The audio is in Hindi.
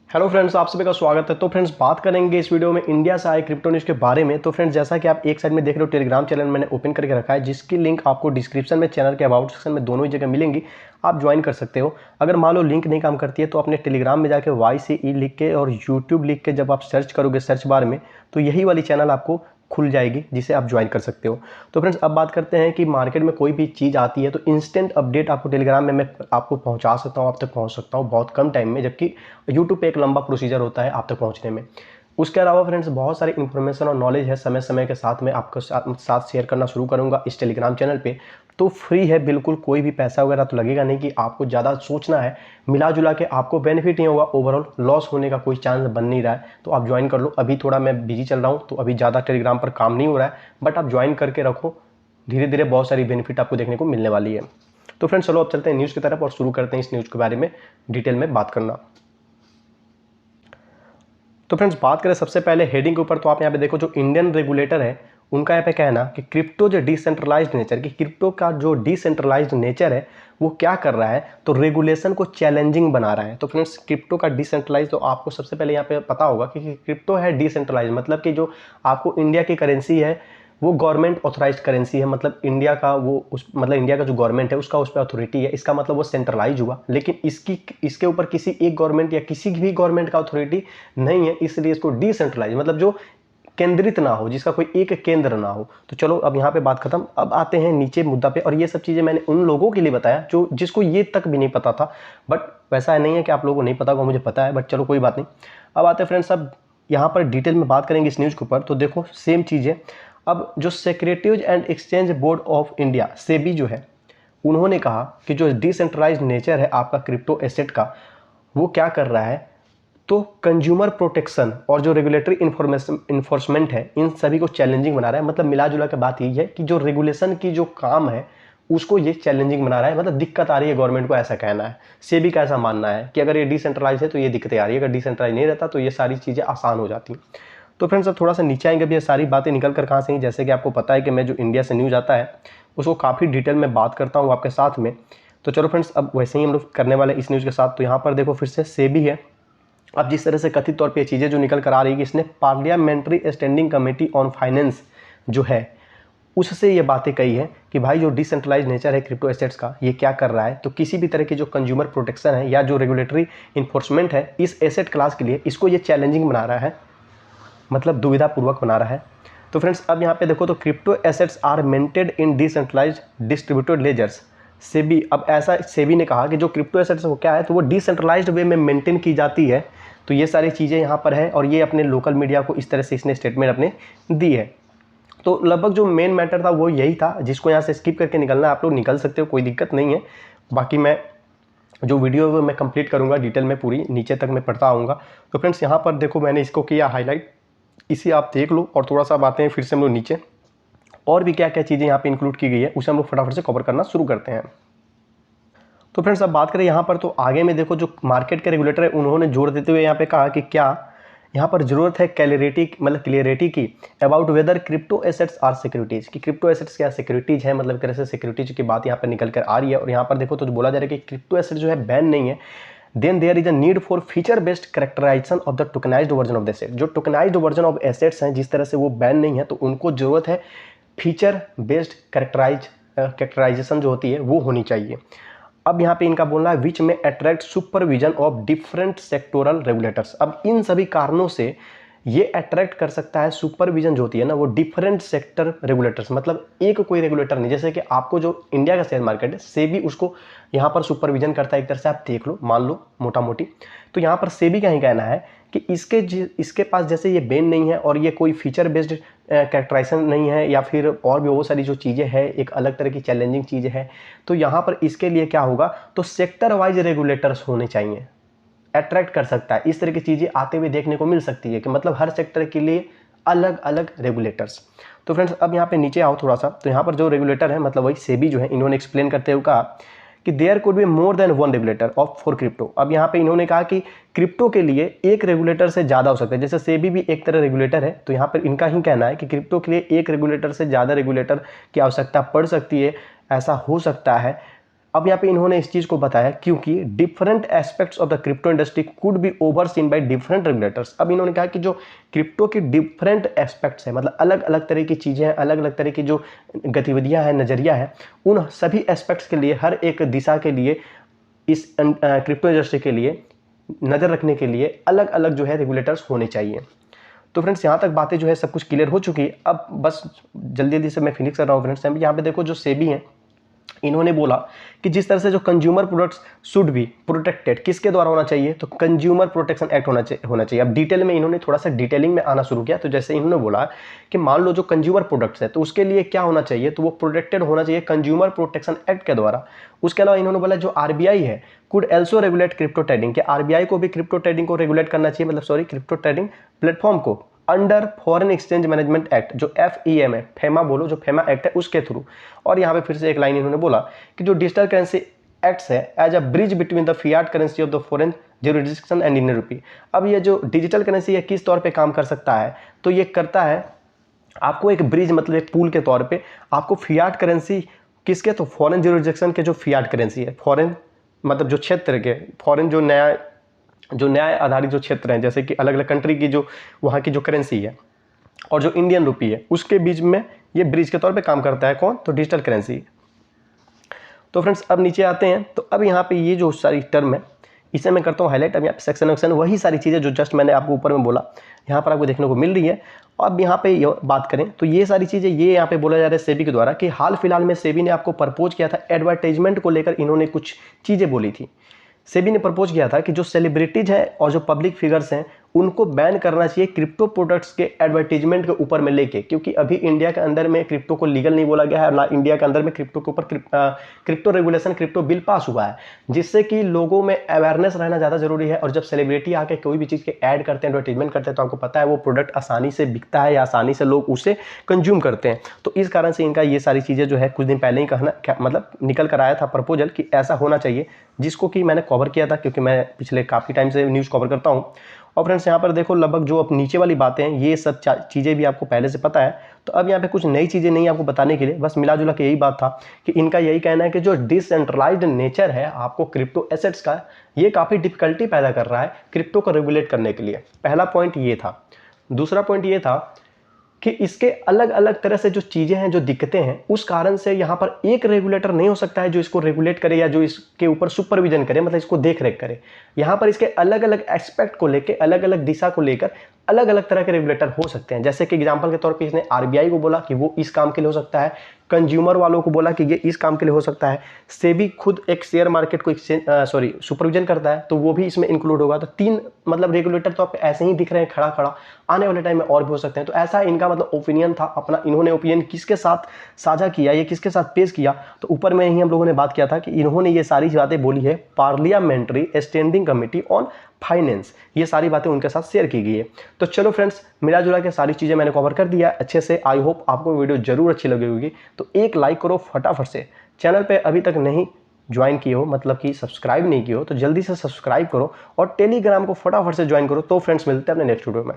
हेलो फ्रेंड्स, आप सभी का स्वागत है। तो फ्रेंड्स, बात करेंगे इस वीडियो में इंडिया से आए क्रिप्टो न्यूज़ के बारे में। तो फ्रेंड्स, जैसा कि आप एक साइड में देख रहे हो, टेलीग्राम चैनल मैंने ओपन करके रखा है, जिसकी लिंक आपको डिस्क्रिप्शन में, चैनल के अबाउट सेक्शन में दोनों ही जगह मिलेंगी। आप ज्वाइन कर सकते हो। अगर मान लो लिंक नहीं काम करती है तो अपने टेलीग्राम में जाके YCE लिख के और यूट्यूब लिख के जब आप सर्च करोगे सर्च बार में, तो यही वाली चैनल आपको खुल जाएगी, जिसे आप ज्वाइन कर सकते हो। तो फ्रेंड्स, अब बात करते हैं कि मार्केट में कोई भी चीज़ आती है तो इंस्टेंट अपडेट आपको टेलीग्राम में मैं आपको पहुंचा सकता हूं, आप तक पहुंच सकता हूं बहुत कम टाइम में, जबकि यूट्यूब पे एक लंबा प्रोसीजर होता है आप तक पहुंचने में। उसके अलावा फ्रेंड्स, बहुत सारी इन्फॉर्मेशन और नॉलेज है, समय समय के साथ मैं आपके साथ शेयर करना शुरू करूंगा इस टेलीग्राम चैनल पे। तो फ्री है बिल्कुल, कोई भी पैसा वगैरह तो लगेगा नहीं कि आपको ज़्यादा सोचना है। मिला जुला के आपको बेनिफिट नहीं होगा, ओवरऑल लॉस होने का कोई चांस बन नहीं रहा है। तो आप ज्वाइन कर लो। अभी थोड़ा मैं बिजी चल रहा हूँ तो अभी ज़्यादा टेलीग्राम पर काम नहीं हो रहा है, बट आप ज्वाइन करके रखो। धीरे धीरे बहुत सारी बेनिफिट आपको देखने को मिलने वाली है। तो फ्रेंड्स, चलो अब चलते हैं न्यूज़ की तरफ और शुरू करते हैं इस न्यूज़ के बारे में डिटेल में बात करना। तो फ्रेंड्स, बात करें सबसे पहले हेडिंग के ऊपर, तो आप यहाँ पे देखो जो इंडियन रेगुलेटर है उनका यहाँ पे कहना कि क्रिप्टो जो डिसेंट्रलाइज्ड नेचर, कि क्रिप्टो का जो डिसेंट्रलाइज्ड नेचर है वो क्या कर रहा है, तो रेगुलेशन को चैलेंजिंग बना रहा है। तो फ्रेंड्स, क्रिप्टो का डिसेंट्रलाइज, तो आपको सबसे पहले यहाँ पे पता होगा कि क्रिप्टो है डिसेंट्रलाइज, मतलब कि जो आपको इंडिया की करेंसी है वो गवर्नमेंट ऑथराइज्ड करेंसी है। मतलब इंडिया का मतलब इंडिया का जो गवर्नमेंट है उसका उस पर अथॉरिटी है, इसका मतलब वो सेंट्रलाइज हुआ। लेकिन इसके ऊपर किसी एक गवर्नमेंट या किसी भी गवर्नमेंट का अथॉरिटी नहीं है, इसलिए इसको डिसेंट्रलाइज, मतलब जो केंद्रित ना हो, जिसका कोई एक केंद्र ना हो। तो चलो अब यहाँ पे बात खत्म। अब आते हैं नीचे मुद्दा पे, और ये सब चीज़ें मैंने उन लोगों के लिए बताया जो जिसको ये तक भी नहीं पता था। बट वैसा नहीं है कि आप लोगों को नहीं पता होगा, मुझे पता है, बट चलो कोई बात नहीं। अब आते हैं फ्रेंड्स, अब यहाँ पर डिटेल में बात करेंगे इस न्यूज़ के ऊपर। तो देखो सेम चीज़ है। अब जो securities and exchange board of India, SEBI जो है, उन्होंने कहा कि जो डिसेंट्रलाइज्ड नेचर है आपका क्रिप्टो एसेट का, वो क्या कर रहा है, तो कंज्यूमर प्रोटेक्शन और जो रेगुलेटरी इन्फोर्समेंट है, इन सभी को चैलेंजिंग बना रहा है। मतलब मिला जुला के बात यही है कि जो रेगुलेशन की जो काम है उसको ये चैलेंजिंग बना रहा है, मतलब दिक्कत आ रही है गवर्नमेंट को, ऐसा कहना है। सेबी का ऐसा मानना है कि अगर ये डिसेंट्रलाइज है तो ये दिक्कतें आ रही है, अगर डिसेंट्रलाइज नहीं रहता तो ये सारी चीज़ें आसान हो जाती। तो फ्रेंड्स, अब थोड़ा सा नीचे आएंगे, अभी ये सारी बातें निकल कर कहाँ से हैं। जैसे कि आपको पता है कि मैं जो इंडिया से न्यूज़ आता है उसको काफ़ी डिटेल में बात करता हूँ आपके साथ में। तो चलो फ्रेंड्स, अब वैसे ही हम लोग करने वाले इस न्यूज़ के साथ। तो यहाँ पर देखो फिर से सेबी है। अब जिस तरह से कथित तौर पे ये चीज़ें जो निकल कर आ रही है कि इसने parliamentary standing committee on finance जो है उससे ये बातें कही है कि भाई जो डिसेंट्रलाइज नेचर है क्रिप्टो एसेट्स का, ये क्या कर रहा है, तो किसी भी तरह की जो कंज्यूमर प्रोटेक्शन है या जो रेगुलेटरी इन्फोर्समेंट है इस एसेट क्लास के लिए, इसको ये चैलेंजिंग बना रहा है, मतलब दुविधापूर्वक बना रहा है। तो फ्रेंड्स, अब यहाँ पे देखो तो crypto assets are maintained in decentralise distributed ledgers. SEBI, अब ऐसा सेबी ने कहा कि जो क्रिप्टो एसेट्स वो क्या है, तो वो डिसेंट्रलाइज्ड वे में मेंटेन की जाती है। तो ये सारी चीज़ें यहाँ पर है, और ये अपने लोकल मीडिया को इस तरह से इसने स्टेटमेंट अपने दी है। तो लगभग जो मेन मैटर था वो यही था, जिसको यहाँ से स्किप करके निकलना आप लोग निकल सकते हो, कोई दिक्कत नहीं है। बाकी मैं जो वीडियो है मैं कंप्लीट करूँगा डिटेल में, पूरी नीचे तक मैं पढ़ता आऊँगा। तो फ्रेंड्स, यहाँ पर देखो मैंने इसको किया हाईलाइट, इसे आप देख लो। और थोड़ा सा बातें हैं फिर से हम लोग नीचे, और भी क्या क्या चीज़ें यहाँ पे इंक्लूड की गई है उसे हम लोग फटाफट से कवर करना शुरू करते हैं। तो फ्रेंड्स, अब बात करें यहाँ पर, तो आगे में देखो जो मार्केट के रेगुलेटर है उन्होंने जोर देते हुए यहाँ पे कहा कि क्या यहाँ पर जरूरत है क्लियरिटी की about whether crypto assets R securities, कि क्रिप्टो एसेट्स क्या सिक्योरिटीज है, मतलब कैसे सिक्योरिटीज की बात यहाँ पर निकल कर आ रही है। और यहाँ पर देखो तो बोला जा रहा है कि क्रिप्टो एसेट जो है बैन नहीं है, then there is a need for feature based characterization of the tokenized version of the asset. जो टोकनाइज्ड वर्जन ऑफ एसेट्स हैं जिस तरह से वो बैन नहीं है, तो उनको जरूरत है फीचर बेस्ड कैरेक्टराइजेशन जो होती है वो होनी चाहिए। अब यहाँ पे इनका बोलना है विच में attract supervision of different sectoral regulators. अब इन सभी कारणों से ये अट्रैक्ट कर सकता है सुपरविजन जो होती है ना, वो डिफरेंट सेक्टर रेगुलेटर्स, मतलब एक कोई रेगुलेटर नहीं। जैसे कि आपको जो इंडिया का शेयर मार्केट है, सेबी उसको यहाँ पर सुपरविजन करता है, एक तरह से आप देख लो, मान लो मोटा मोटी। तो यहाँ पर सेबी का ही कहना है कि इसके पास जैसे ये बेन नहीं है और ये कोई फीचर बेस्ड कैरेक्टराइजेशन नहीं है, या फिर और भी बहुत सारी जो चीज़ें हैं, एक अलग तरह की चैलेंजिंग चीज़ें हैं। तो यहाँ पर इसके लिए क्या होगा, तो सेक्टर वाइज रेगुलेटर्स होने चाहिए, अट्रैक्ट कर सकता है। इस तरह की चीज़ें आते हुए देखने को मिल सकती है कि मतलब हर सेक्टर के लिए अलग अलग रेगुलेटर्स। तो फ्रेंड्स, अब यहाँ पे नीचे आओ थोड़ा सा, तो यहाँ पर जो रेगुलेटर है, मतलब वही सेबी जो है, इन्होंने एक्सप्लेन करते हुए कहा कि there could be more than one regulator of for crypto. अब यहाँ पे इन्होंने कहा कि क्रिप्टो के लिए एक रेगुलेटर से ज़्यादा हो सकता है। जैसे सेबी भी एक तरह रेगुलेटर है, तो यहाँ पर इनका ही कहना है कि क्रिप्टो के लिए एक रेगुलेटर से ज़्यादा रेगुलेटर की आवश्यकता पड़ सकती है, ऐसा हो सकता है। अब यहाँ पे इन्होंने इस चीज़ को बताया क्योंकि different aspects of the crypto industry could be overseen by different regulators. अब इन्होंने कहा कि जो क्रिप्टो की डिफरेंट एस्पेक्ट्स है, मतलब अलग अलग तरह की चीज़ें हैं, अलग अलग तरह की जो गतिविधियाँ हैं, नज़रिया है, उन सभी एस्पेक्ट्स के लिए, हर एक दिशा के लिए, इस क्रिप्टो इंडस्ट्री के लिए नज़र रखने के लिए अलग अलग जो है रेगुलेटर्स होने चाहिए। तो फ्रेंड्स यहाँ तक बातें जो है सब कुछ क्लियर हो चुकी है। अब बस जल्दी जल्दी से मैं फिनिश कर रहा हूँ फ्रेंड्स। यहाँ पे देखो जो सेबी है, इन्होंने बोला कि जिस तरह से जो consumer products should be protected, किसके द्वारा होना चाहिए, तो कंज्यूमर प्रोटेक्शन एक्ट होना चाहिए। अब डिटेल में इन्होंने थोड़ा सा डिटेलिंग में आना शुरू किया। तो जैसे इन्होंने बोला कि मान लो जो कंज्यूमर प्रोडक्ट्स है तो उसके लिए क्या होना चाहिए, तो वो प्रोटेक्टेड होना चाहिए कंज्यूमर प्रोटेक्शन एक्ट के द्वारा। उसके अलावा इन्होंने बोला जो आरबीआई है could also regulate crypto trading, के आरबीआई को भी क्रिप्टो ट्रेडिंग को रेगुलेट करना चाहिए, मतलब सॉरी क्रिप्टो ट्रेडिंग प्लेटफॉर्म को under foreign exchange management act, जो FEM है, फेमा बोलो, जो फेमा एक्ट है उसके थ्रू। और यहाँ पे फिर से एक लाइन इन्होंने बोला कि जो डिजिटल करेंसी एक्ट्स है as a bridge between the fiat currency of the foreign jurisdiction and Indian rupee. अब ये जो डिजिटल करेंसी है किस तौर पे काम कर सकता है, तो ये करता है आपको एक ब्रिज, मतलब एक पुल के तौर पे आपको फियाट करेंसी किसके, तो फॉरेन ज्यूरिडिक्शन के जो फियाट करेंसी है, फॉरेन मतलब जो क्षेत्र के, फॉरेन जो न्याय आधारित जो क्षेत्र हैं, जैसे कि अलग अलग कंट्री की जो वहाँ की जो करेंसी है और जो इंडियन रूपी है, उसके बीच में ये ब्रिज के तौर पे काम करता है। कौन, तो डिजिटल करेंसी। तो फ्रेंड्स अब नीचे आते हैं। तो अब यहाँ पे ये जो सारी टर्म है इसे मैं करता हूँ हाईलाइट। अब यहाँ पे सेक्शन वही सारी चीज़ें जो जस्ट मैंने आपको ऊपर में बोला यहाँ पर आपको देखने को मिल रही है। अब यहाँ पे बात करें तो ये सारी चीज़ें ये यहाँ पे बोला जा रहा है सेबी के द्वारा कि हाल फिलहाल में सेबी ने आपको प्रपोज किया था एडवर्टाइजमेंट को लेकर, इन्होंने कुछ चीज़ें बोली थी। सेबी ने प्रपोज किया था कि जो सेलिब्रिटीज हैं और जो पब्लिक फिगर्स हैं उनको बैन करना चाहिए क्रिप्टो प्रोडक्ट्स के एडवर्टीजमेंट के ऊपर में लेके, क्योंकि अभी इंडिया के अंदर में क्रिप्टो को लीगल नहीं बोला गया है, ना इंडिया के अंदर में क्रिप्टो के ऊपर crypto regulation, crypto bill pass हुआ है, जिससे कि लोगों में अवेयरनेस रहना ज़्यादा जरूरी है। और जब सेलिब्रिटी आके कोई भी चीज़ के ऐड करते हैं, एडवर्टीजमेंट करते हैं, तो आपको पता है वो प्रोडक्ट आसानी से बिकता है या आसानी से लोग उसे कंज्यूम करते हैं। तो इस कारण से इनका ये सारी चीज़ें जो है कुछ दिन पहले ही कहना मतलब निकल कर आया था प्रपोजल कि ऐसा होना चाहिए, जिसको कि मैंने कवर किया था, क्योंकि मैं पिछले काफ़ी टाइम से न्यूज़ कवर करता हूँ। और फ्रेंड्स यहाँ पर देखो लगभग जो अब नीचे वाली बातें हैं ये सब चीज़ें भी आपको पहले से पता है। तो अब यहाँ पे कुछ नई चीज़ें नहीं आपको बताने के लिए, बस मिला जुला के यही बात था कि इनका यही कहना है कि जो डिसेंट्रलाइज्ड नेचर है आपको क्रिप्टो एसेट्स का, ये काफ़ी डिफिकल्टी पैदा कर रहा है क्रिप्टो को रेगुलेट करने के लिए। पहला पॉइंट ये था। दूसरा पॉइंट ये था कि इसके अलग अलग तरह से जो चीज़ें हैं, जो दिक्कतें हैं, उस कारण से यहाँ पर एक रेगुलेटर नहीं हो सकता है जो इसको रेगुलेट करे या जो इसके ऊपर सुपरविजन करे, मतलब इसको देख रेख करे। यहाँ पर इसके अलग अलग एस्पेक्ट को लेकर, अलग अलग दिशा को लेकर अलग अलग तरह के रेगुलेटर हो सकते हैं। जैसे कि एग्जांपल के तौर पे इसने आरबीआई को बोला कि वो इस काम के लिए हो सकता है, कंज्यूमर वालों को बोला कि ये इस काम के लिए हो सकता है, सेबी खुद एक शेयर मार्केट को सुपरविजन करता है तो वो भी इसमें इंक्लूड होगा। तो तीन मतलब रेगुलेटर तो आपको ऐसे ही दिख रहे हैं खड़ा खड़ा, आने वाले टाइम में और भी हो सकते हैं। तो ऐसा इनका मतलब ओपिनियन था अपना। इन्होंने ओपिनियन किसके साथ साझा किया, ये किसके साथ पेश किया, तो ऊपर में ही हम लोगों ने बात किया था कि इन्होंने ये सारी बातें बोली है parliamentary standing committee on finance, ये सारी बातें उनके साथ शेयर की गई है। तो चलो फ्रेंड्स, मिला जुला के सारी चीज़ें मैंने कवर कर दिया अच्छे से। आई होप आपको वीडियो जरूर अच्छी लगी होगी। तो एक लाइक करो फटाफट से। चैनल पे अभी तक नहीं ज्वाइन किए हो, मतलब कि सब्सक्राइब नहीं किए हो, तो जल्दी से सब्सक्राइब करो और टेलीग्राम को फटाफट से ज्वाइन करो। तो फ्रेंड्स मिलते हैं अपने नेक्स्ट वीडियो में।